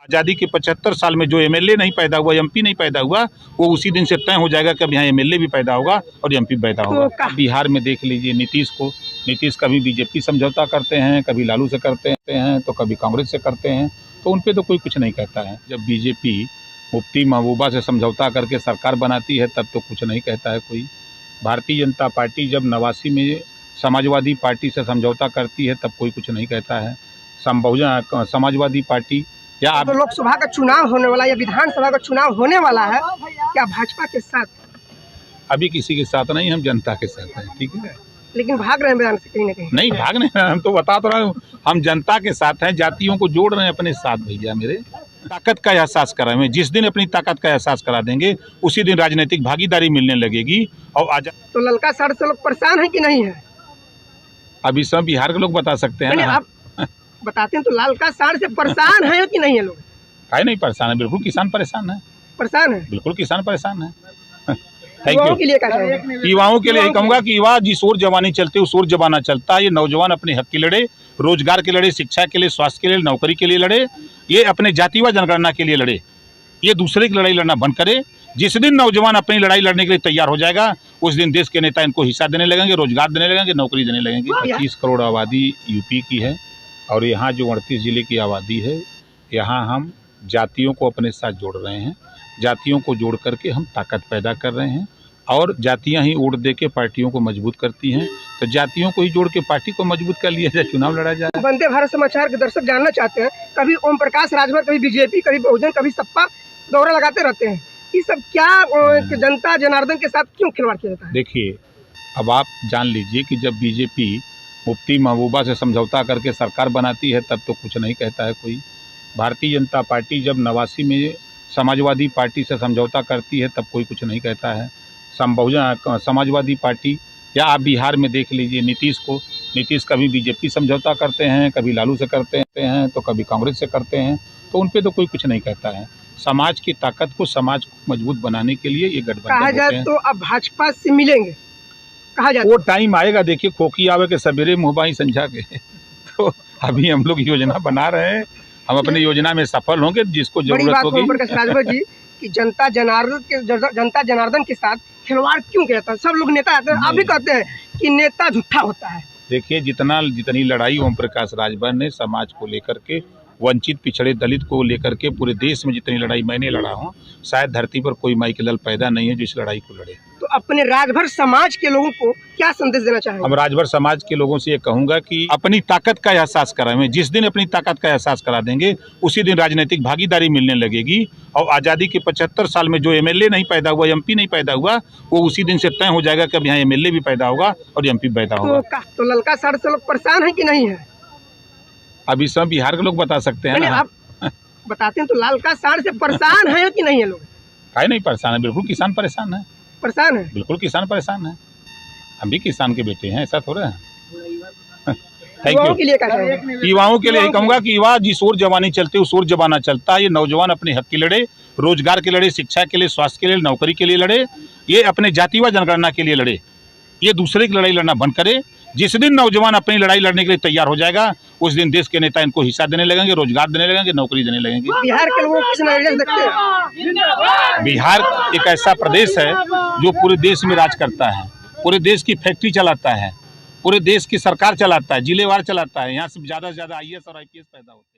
आज़ादी के 75 साल में जो एमएलए नहीं पैदा हुआ, एमपी नहीं पैदा हुआ, वो उसी दिन से तय हो जाएगा कि अब यहाँ एमएलए भी पैदा होगा और एमपी पैदा होगा। बिहार में देख लीजिए नीतीश को, नीतीश कभी बीजेपी समझौता करते हैं, कभी लालू से करते हैं, तो कभी कांग्रेस से करते हैं, तो उन पे तो कोई कुछ नहीं कहता है। जब बीजेपी मुफ्ती महबूबा से समझौता करके सरकार बनाती है तब तो कुछ नहीं कहता है कोई। भारतीय जनता पार्टी जब 89 में समाजवादी पार्टी से समझौता करती है तब कोई कुछ नहीं कहता है। समाजवादी पार्टी या तो लोकसभा का चुनाव होने वाला या विधानसभा का चुनाव होने वाला है, क्या भाजपा के साथ? अभी किसी के साथ नहीं, हम जनता के साथ हैं, ठीक है। लेकिन भाग रहे हैं मैदान से कहीं ना कहीं। नहीं भाग नहीं, हम तो बता तो रहा हूँ, हम जनता के साथ हैं, जातियों को जोड़ रहे हैं अपने साथ। भैया मेरे ताकत का एहसास करा हमें, जिस दिन अपनी ताकत का एहसास करा देंगे उसी दिन राजनीतिक भागीदारी मिलने लगेगी। और आज तो ललका साड़ से लोग परेशान है कि नहीं है? अभी सब बिहार के लोग बता सकते हैं ना। आप बताते हैं तो ललका साड़ से परेशान है कि नहीं है लोग? है नहीं परेशान है, बिल्कुल किसान परेशान है, परेशान है, बिल्कुल किसान परेशान है। युवाओं के लिए क्या कहेंगे? युवाओं के लिए यही कहूँगा कि युवा जिस ओर जवानी चलते उस ओर जमाना चलता है। ये नौजवान अपने हक के लड़े, रोजगार के लड़े, शिक्षा के लिए, स्वास्थ्य के लिए, नौकरी के लिए लड़े, ये अपने जातिवाद जनगणना के लिए लड़े। ये दूसरे की लड़ाई लड़ना बंद करे। जिस दिन नौजवान अपनी लड़ाई लड़ने के लिए तैयार हो जाएगा उस दिन देश के नेता इनको हिस्सा देने लगेंगे, रोजगार देने लगेंगे, नौकरी देने लगेंगे। 25 करोड़ आबादी यूपी की है और यहाँ जो 38 जिले की आबादी है, यहाँ हम जातियों को अपने साथ जोड़ रहे हैं। जातियों को जोड़ करके हम ताकत पैदा कर रहे हैं और जातियां ही वोट दे के पार्टियों को मजबूत करती हैं। तो जातियों को ही जोड़ के पार्टी को मजबूत कर लिया जाए, चुनाव लड़ा जाए। वंदे भारत समाचार के दर्शक जानना चाहते हैं, कभी ओम प्रकाश राजभर, कभी बीजेपी, कभी बहुजन, कभी सपा दौरा लगाते रहते हैं। ये सब क्या जनता जनार्दन के साथ क्यों खिलवाड़ किया जाता है? देखिए, अब आप जान लीजिए कि जब बीजेपी मुफ्ती महबूबा से समझौता करके सरकार बनाती है तब तो कुछ नहीं कहता है कोई। भारतीय जनता पार्टी जब 89 में समाजवादी पार्टी से समझौता करती है तब कोई कुछ नहीं कहता है। समाजवादी पार्टी या आप बिहार में देख लीजिए नीतीश को, नीतीश कभी बीजेपी समझौता करते हैं, कभी लालू से करते हैं, तो कभी कांग्रेस से करते हैं, तो उन पे तो कोई कुछ नहीं कहता है। समाज की ताकत को, समाज को मजबूत बनाने के लिए ये गठबंधन कहा जाए तो अब भाजपा से मिलेंगे, कहा जाए वो टाइम आएगा। देखिए, खोखी आवे के सवेरे मुँहबाई संझा के। तो अभी हम लोग योजना बना रहे हैं, हम अपनी योजना में सफल होंगे। जिसको जरूरत होगी कि जनता जनार्दन के साथ खिलवाड़ क्यों कहता है? सब लोग नेता आते हैं, आप भी कहते हैं कि नेता झूठा होता है। देखिए, जितनी लड़ाई ओम प्रकाश राजभर ने समाज को लेकर के, वंचित पिछड़े दलित को लेकर के पूरे देश में जितनी लड़ाई मैंने लड़ा हूँ, शायद धरती पर कोई माई के दल पैदा नहीं है जो इस लड़ाई को लड़े। तो अपने राजभर समाज के लोगों को क्या संदेश देना चाहेंगे? हम राजभर समाज के लोगों से ये कहूँगा कि अपनी ताकत का एहसास करा हमें, जिस दिन अपनी ताकत का एहसास करा देंगे उसी दिन राजनीतिक भागीदारी मिलने लगेगी। और आज़ादी के 75 साल में जो एमएलए नहीं पैदा हुआ, एमपी नहीं पैदा हुआ, वो उसी दिन से तय हो जाएगा कि अब यहाँ एमएलए भी पैदा होगा और एमपी पैदा होगा। तो ललका साड़ से लोग परेशान है कि नहीं है? अभी सब बिहार के लोग बता सकते हैं ना। आप बताते हैं तो ललका साड़ से परेशान है कि नहीं है लोग? है नहीं परेशान है, बिल्कुल किसान परेशान है, परेशान है, बिल्कुल किसान परेशान है। हम भी किसान के बेटे हैं, ऐसा थोड़ा है। Thank you. युवाओं के लिए यही कहूँगा कि युवा जिस ओर जवानी चलते उस ओर जमाना चलता है। ये नौजवान अपने हक के लड़े, रोजगार के लड़े, शिक्षा के लिए, स्वास्थ्य के लिए, नौकरी के लिए लड़े, ये अपने जातिवाद जनगणना के लिए लड़े। ये दूसरे की लड़ाई लड़ना बंद करे। जिस दिन नौजवान अपनी लड़ाई लड़ने के लिए तैयार हो जाएगा उस दिन देश के नेता इनको हिस्सा देने लगेंगे, रोजगार देने लगेंगे, नौकरी देने लगेंगे। बिहार के लोगों को देखते हैं, बिहार एक ऐसा प्रदेश है जो पूरे देश में राज करता है, पूरे देश की फैक्ट्री चलाता है, पूरे देश की सरकार चलाता है, जिलेवार चलाता है। यहाँ से ज़्यादा से ज़्यादा IAS और IPS पैदा होते हैं।